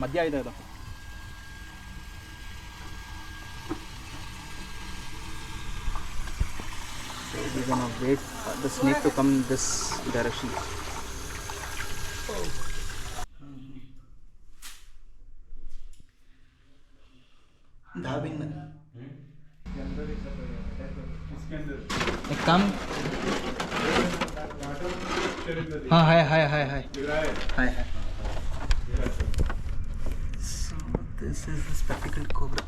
ಮಧ್ಯ ಇದೆ ಅದು. We're gonna wait for the snake to come this direction. धाबिन एक काम हाँ हाय हाय हाय हाय हाय हाय. So this is the spectacled cobra.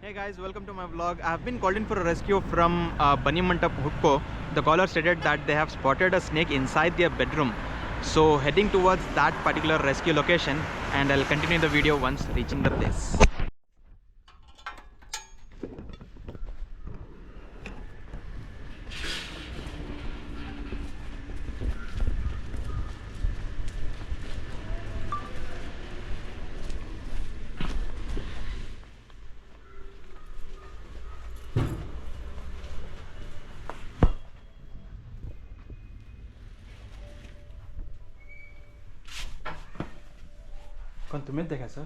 Hey guys, welcome to my vlog. I have been called in for a rescue from Banimantap Hukko. The caller stated that they have spotted a snake inside their bedroom. So heading towards that particular rescue location, and I'll continue the video once reaching the place. कौन तुम्हें देखा sir?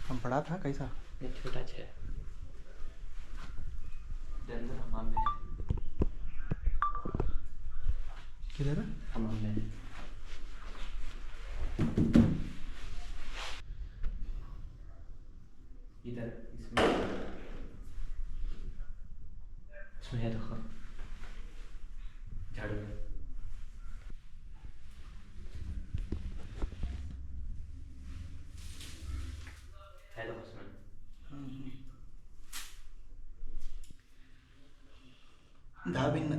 हम बड़ा था कैसा? ये छोटा है. अंदर हमाम में है. किधर है? हमाम में है. इधर इसमें है. देखो झाड़ू में. धाबिन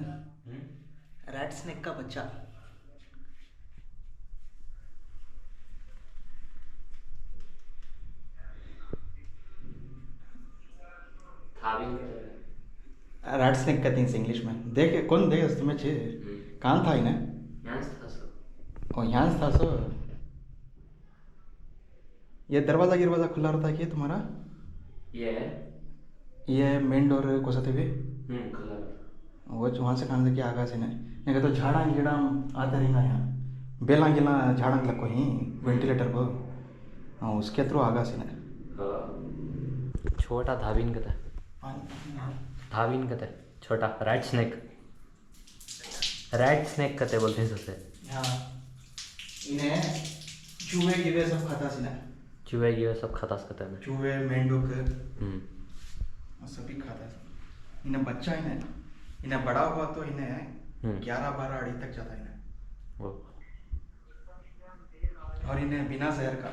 रैट स्नेक का बच्चा. रैट स्नेक कहते हैं इंग्लिश में. देख कौन देख तुम्हें चाहिए? कहाँ था इन्हें? और यहाँ था सो. ये दरवाज़ा गिरवाज़ा खुला रहता है क्या तुम्हारा? ये मेन डोर को थे भी खुला. वो वहाँ से खाने के आगा से नहीं कहते तो झाड़ा गिड़ा आते रहेगा यहाँ. बेला गिला झाड़ा लग ही वेंटिलेटर को. हाँ उसके थ्रू आगा से नहीं. छोटा धाबिन कहता है. धाबिन कहते हैं छोटा. रैट स्नेक कहते बोलते हैं सबसे. हाँ इन्हें चूहे गिवे सब खाता सी ना. चूहे गिवे सब खाता कहते हैं. चूहे मेंढक सभी खाता है. इन्हें बच्चा इन्हें बड़ा हुआ तो इन्हें 11-12 अड़ी तक जाता है इन्हें. और इन्हें बिना जहर का.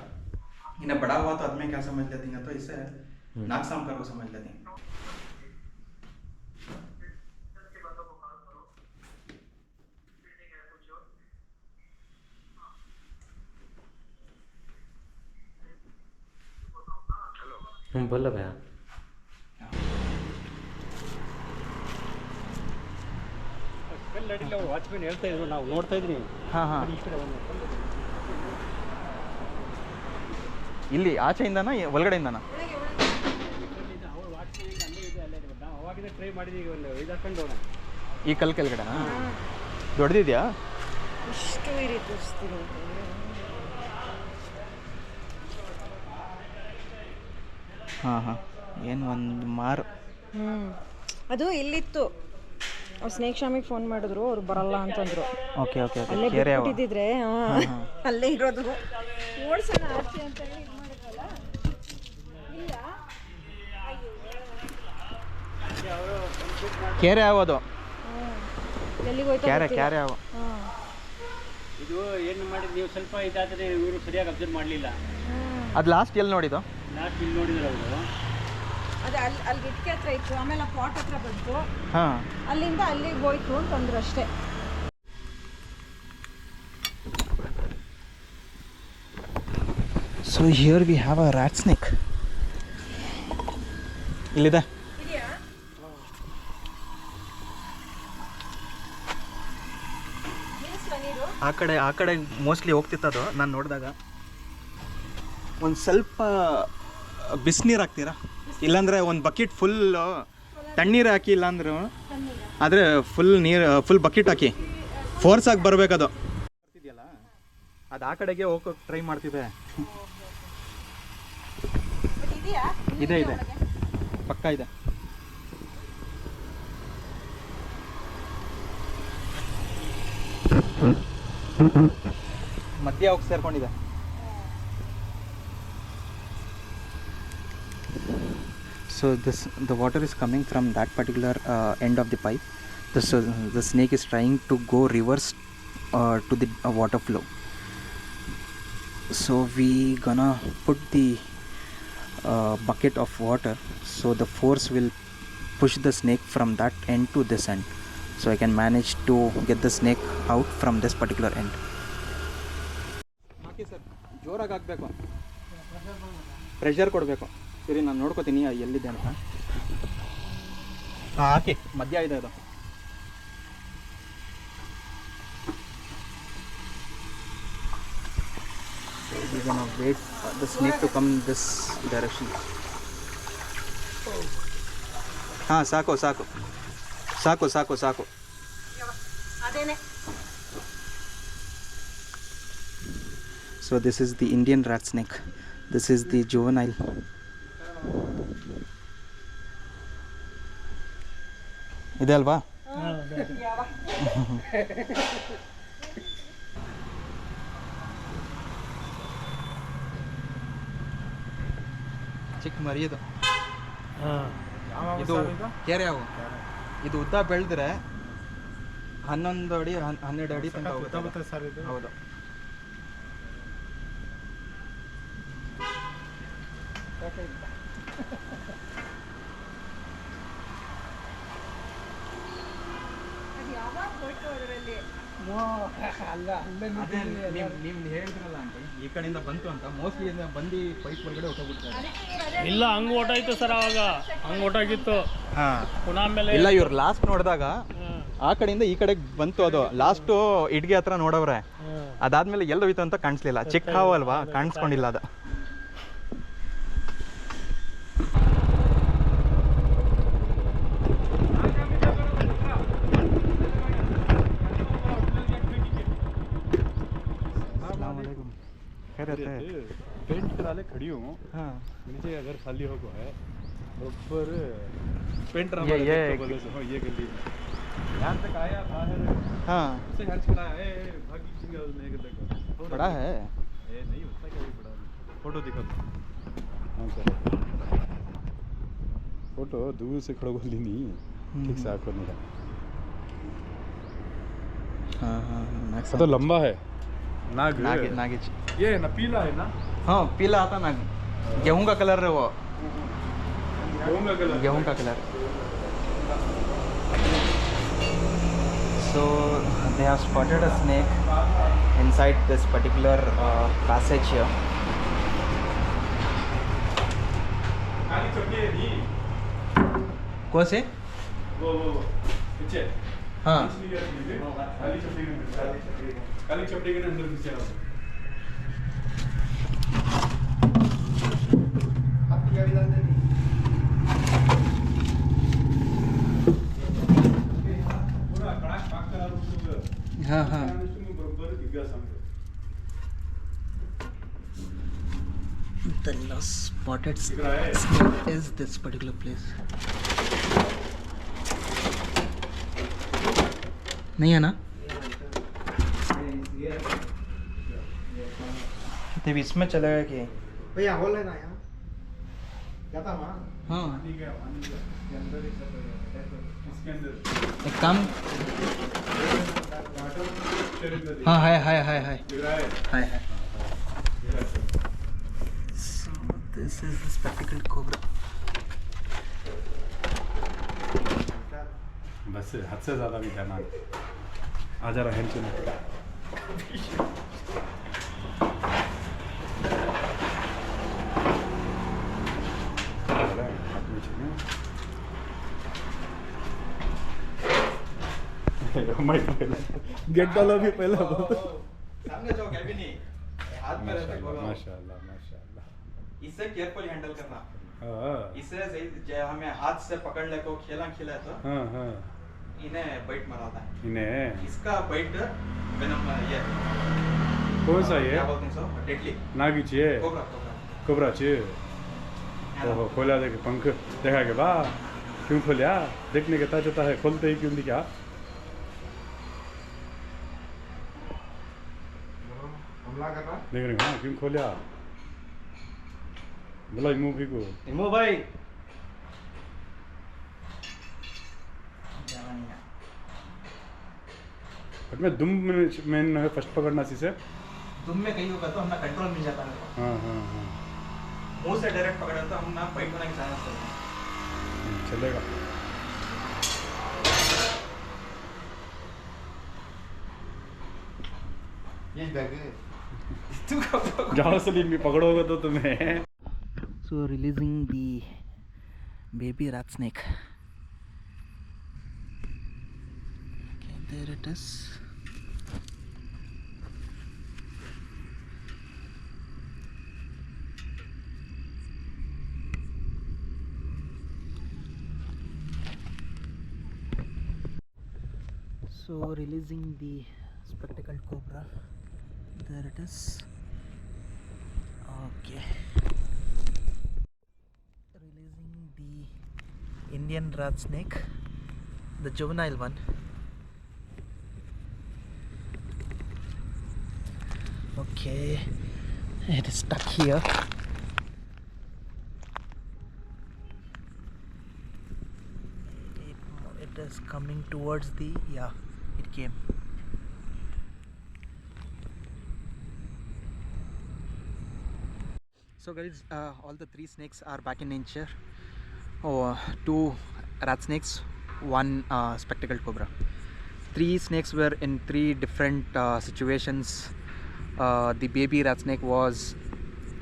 इन्हें बड़ा हुआ तो आदमी क्या समझ लेती हैं तो इसे नाक साम कर वो समझ लेती हैं. बोलो भैया. ವಾಚ್ಮೆನ್ ಹೇಳ್ತಾ ಇದ್ರು, ನಾವು ನೋಡ್ತಾ ಇದ್ವಿ. ಹಾಂ ಹಾಂ ಇಲ್ಲಿ ಆಚೆಯಿಂದನಾ ಒಳಗಡೆಯಿಂದನಾ? ನಾವು ಅವಾಗಿಂದ ಟ್ರೈ ಮಾಡಿದ್ದೀವಿ. ಒಂದು 5 ಹಾಕೊಂಡು ಈ ಕಲ್ ಕೆಳಗಡೆನಾ? ದೊಡ್ಡದಿದೆಯಾ? ಇಷ್ಟು ಇರಿ ತೋರಿಸ್ತೀನಿ. ಹಾಂ ಹಾಂ ಏನು ಒಂದು ಮಾರು. ಅದು ಇಲ್ಲಿತ್ತು. ಅವ್ರು ಸ್ನೇಕ್ ಶಾಮಿಗೆ ಫೋನ್ ಮಾಡಿದ್ರು, ಅವ್ರು ಬರಲ್ಲ ಅಂತಂದ್ರು. Okay okay okay. ಅಲ್ಲೇ ಬಿಟ್ಟಿದ್ದಿದ್ರೆ ಅಲ್ಲೇ ಇರೋದು. ಓಡಿಸೋಣ ಆಚೆ ಅಂತ ಹೇಳಿ ಇದು ಮಾಡಿದ್ರಲ್ಲ. ಇಲ್ಲ ಕೆರೆ ಯಾವುದು? ಎಲ್ಲಿಗೆ ಹೋಯ್ತು? ಕ್ಯಾರೆ ಯಾವ ಇದು ಏನು ಮಾಡಿದ್ದು ನೀವು ಸ್ವಲ್ಪ ಇದಾದರೆ ಇವರು ಸರಿಯಾಗಿ ಅಬ್ಸರ್ವ್ ಮಾಡಲಿಲ್ಲ. ಅದು ಲಾಸ್ಟ್ ಎಲ್ಲಿ ನೋಡಿದ್ದು? ಲಾಸ್ಟ್ ಇಲ್ಲಿ ನೋಡಿದ್ರು ಅವರು. ಅದು ಅಲ್ಲಿ ಗಿಟ್ಕೆ ಹತ್ರ ಇತ್ತು. ಆಮೇಲೆ ಆ ಪಾಟ್ ಹತ್ರ ಬಂತು. ಹಾಂ ಅಲ್ಲಿಂದ ಅಲ್ಲಿಗೆ ಹೋಯ್ತು ಅಂತಂದ್ರು ಅಷ್ಟೇ. So here we have a rat snake. ಇಲ್ಲಿದೆ. ಆ ಕಡೆ ಮೋಸ್ಟ್ಲಿ ಹೋಗ್ತಿತ್ತದು ನಾನು ನೋಡಿದಾಗ. ಒಂದು ಸ್ವಲ್ಪ ಬಿಸಿನೀರು ಹಾಕ್ತೀರಾ, ಇಲ್ಲಾಂದರೆ ಒಂದು ಬಕೆಟ್ ಫುಲ್ ತಣ್ಣೀರು ಹಾಕಿ, ಇಲ್ಲಾಂದ್ರೆ ಆದರೆ ಫುಲ್ ಬಕೆಟ್ ಹಾಕಿ ಫೋರ್ಸ್ ಆಗಿ ಬರಬೇಕದು. ಬರ್ತಿದೆಯಲ್ಲ ಅದು ಆ ಕಡೆಗೆ ಹೋಗೋಕೆ ಟ್ರೈ ಮಾಡ್ತಿದೆ. ಇದೆ ಪಕ್ಕ ಇದೆ. ಮಧ್ಯ ಹೋಗಿ ಸೇರ್ಕೊಂಡಿದೆ. So the water is coming from that particular end of the pipe. The snake is trying to go reverse to the water flow. So we gonna put the bucket of water, so the force will push the snake from that end to this end, so I can manage to get the snake out from this particular end. Hockey sir, ಜೋರಾಗಿ ಹಾಕಬೇಕು, pressure ಕೊಡಬೇಕು. ಸರಿ, ನಾನು ನೋಡ್ಕೋತೀನಿ ಎಲ್ಲಿದೆ ಅಂತ. ಹಾಕಿ, ಮಧ್ಯ ಇದೆ ಅದು. We're gonna wait for the snake to come this direction. ಹಾಂ, ಸಾಕು ಸಾಕು ಸಾಕು ಸಾಕು ಸಾಕು. So this is the Indian rat snake. This is the juvenile. ಇದೆ ಅಲ್ವಾ? ಚಿಕ್ಕ ಮರಿ ಇದು. ಇದು ಕೆರೆ ಅವು. ಇದು ಉದ್ದ ಬೆಳೆದ್ರೆ 11 ಅಡಿ 12 ಅಡಿ ತನಕ ಹೋಗುತ್ತೆ ಸರ್ ಇದು. ಹೌದು. ನೀವು ಹೇಳಿದ್ರಲ್ಲ ಆಂಟಿ, ಈ ಕಡೆಯಿಂದ ಬಂತು ಅಂತ, ಮೋಸ್ಟ್ಲಿ ಬಂದು ಪೈಪ್ ಒಳಗಡೆ ಹೊಟ್ಟೋಗ್ಬಿಡ್ತಾರೆ. ಇಲ್ಲ, ಹಂಗೆ ಹೊಟ್ಟಾಯ್ತು ಸರ್. ಅವಾಗ ಹಂಗೆ ಹೊಟ್ಟಾಗಿತ್ತು. ಪುನಃ ಆಮೇಲೆ ಇಲ್ಲ, ಇವ್ರು ಲಾಸ್ಟ್ ನೋಡಿದಾಗ ಆ ಕಡೆಯಿಂದ ಈ ಕಡೆಗೆ ಬಂತು. ಅದು ಲಾಸ್ಟು ಇಡ್ಗೆ ಹತ್ರ ನೋಡವ್ರೆ. ಅದಾದ್ಮೇಲೆ ಎಲ್ಲ ಹೋಯ್ತು ಅಂತ ಕಾಣಿಸ್ಲಿಲ್ಲ. ಚಿಕ್ಕ ಹಾವು ಅಲ್ವಾ, ಕಾಣಿಸ್ಕೊಂಡಿಲ್ಲ ಅದು. पेंट वाले खड़ी हूँ। हाँ, नीचे अगर खाली हो गया है ऊपर पेंट ये गली यहाँ तक आया बाहर। हाँ, उससे हर्ष खड़ा है, भागी सिंगल नहीं कर लगा। बड़ा है ये नहीं होता क्या, बड़ा फोटो दिखा। हाँ सर, फोटो दूर से खड़ा बोली नहीं ठीक से आकर नहीं। हाँ हाँ, तो लंबा है नाग। नागिच ये ना पीला है ना? हाँ, पीला आता नाग। गेहूं का कलर है वो। गेहूं का colour. So they have spotted a snake inside this particular passage here. कौन से? वो पीछे। हाँ, काली चपड़ी के अंदर पीछे आओ। पूरा कड़ाक पाक करा उसको। हाँ हाँ। बरोबर दिखा समझो। The last spotted snake is this particular place. नहीं है ना? तब इसमें चलेगा कि भैया होल है ना यहाँ जाता वहाँ। हाँ, इसके अंदर एक काम। हाँ, हाय हाय हाय हाय हाय हाय। So this is the spectacled cobra. बस हद से ज़्यादा भी जाना आ जा रहा है माइक गेट डालो भी पहले सामने जो कैबिन है हाथ में रहता है गोला। माशाल्लाह माशाल्लाह। इससे केयरफुली हैंडल करना। हाँ इससे सही हमें हाथ से पकड़ ले को खेला तो हाँ हाँ इन्हें बाइट मराता है। इन्हें इसका बाइट वेनम ये कौन सा ये क्या बोलते हैं सो डेडली नागी चाहिए कोबरा कोबरा चाहिए। ओहो खोला देख पंख देखा के बा क्यों खोलिया देखने के ताजा है खोलते ही क्यों नहीं क्या हमला कर रहा देख रहे हाँ क्यों खोलिया बोला मूवी को इमो भाई बट मैं दुम में फर्स्ट पकड़ना सी से तुम में कहीं होगा तो हमने कंट्रोल मिल जाता है। हाँ हाँ हाँ मुंह से डायरेक्ट पकड़ा तो हम ना बाइट होने के चांसेस हैं। चलेगा। ये बैग जहाँ से भी पकड़ोगे तो तुम्हें। So releasing the baby rat snake. Okay, there it is. So releasing the spectacled cobra. There it is. Okay. Releasing the Indian rat snake, the juvenile one. Okay, it is stuck here. It is coming towards the, yeah, it came. So guys, all the three snakes are back in nature. Oh, two rat snakes, one spectacled cobra. Three snakes were in three different situations. The baby rat snake was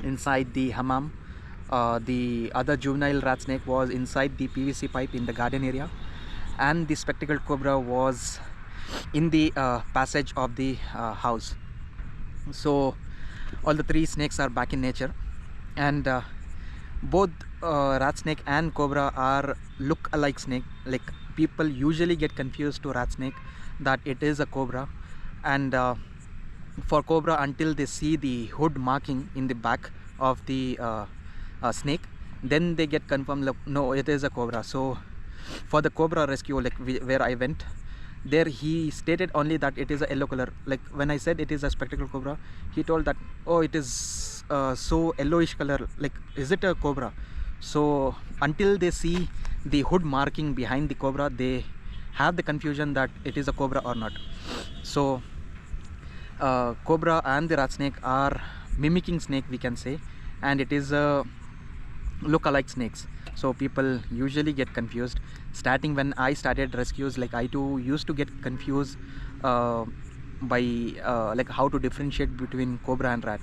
inside the hammam. The other juvenile rat snake was inside the PVC pipe in the garden area, and the spectacled cobra was in the passage of the house. So all the three snakes are back in nature, and both rat snake and cobra are look alike snake. Like people usually get confused to rat snake that it is a cobra, and for cobra, until they see the hood marking in the back of the snake, then they get confirmed, like, no, it is a cobra. So for the cobra rescue, like where I went, there he stated only that it is a yellow color. Like when I said it is a spectacled cobra, he told that, oh, it is so yellowish color, like is it a cobra? So until they see the hood marking behind the cobra, they have the confusion that it is a cobra or not. So cobra and the rat snake are mimicking snake, we can say, and it is look-alike snakes. So people usually get confused. Starting when I started rescues, like I too used to get confused by like how to differentiate between cobra and rat.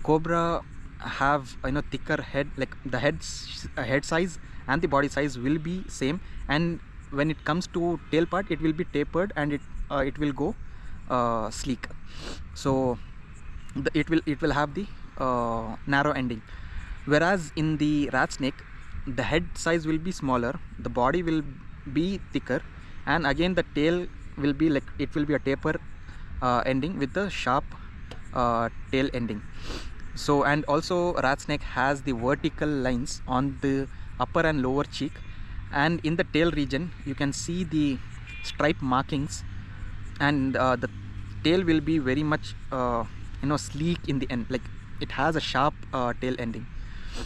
Cobra have thicker head, like the head size and the body size will be same, and when it comes to tail part, it will be tapered and it will go sleek. So it will have the narrow ending, whereas in the rat snake, the head size will be smaller, the body will be thicker, and again the tail will be like, it will be a taper ending with the sharp tail ending. So and also rat snake has the vertical lines on the upper and lower cheek, and in the tail region you can see the stripe markings, and the tail will be very much sleek in the end, like it has a sharp tail ending,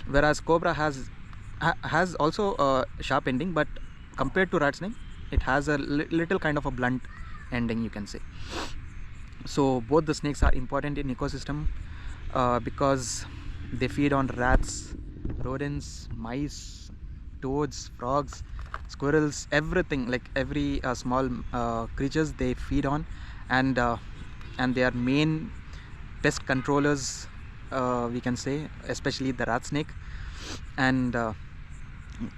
whereas cobra has also a sharp ending, but compared to rat snake, it has a little kind of a blunt ending, you can say. So both the snakes are important in ecosystem because they feed on rats, rodents, mice, toads, frogs, squirrels, everything, like every small creatures they feed on, and they are main pest controllers, we can say, especially the rat snake. And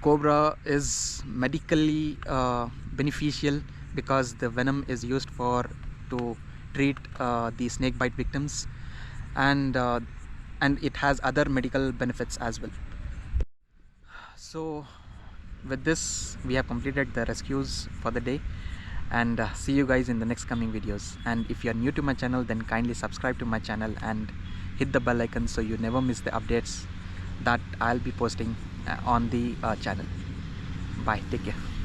cobra is medically beneficial because the venom is used for to treat the snake bite victims, and it has other medical benefits as well. So with this we have completed the rescues for the day, and see you guys in the next coming videos. And if you are new to my channel, then kindly subscribe to my channel and hit the bell icon so you never miss the updates that I'll be posting on the channel. Bye, take care.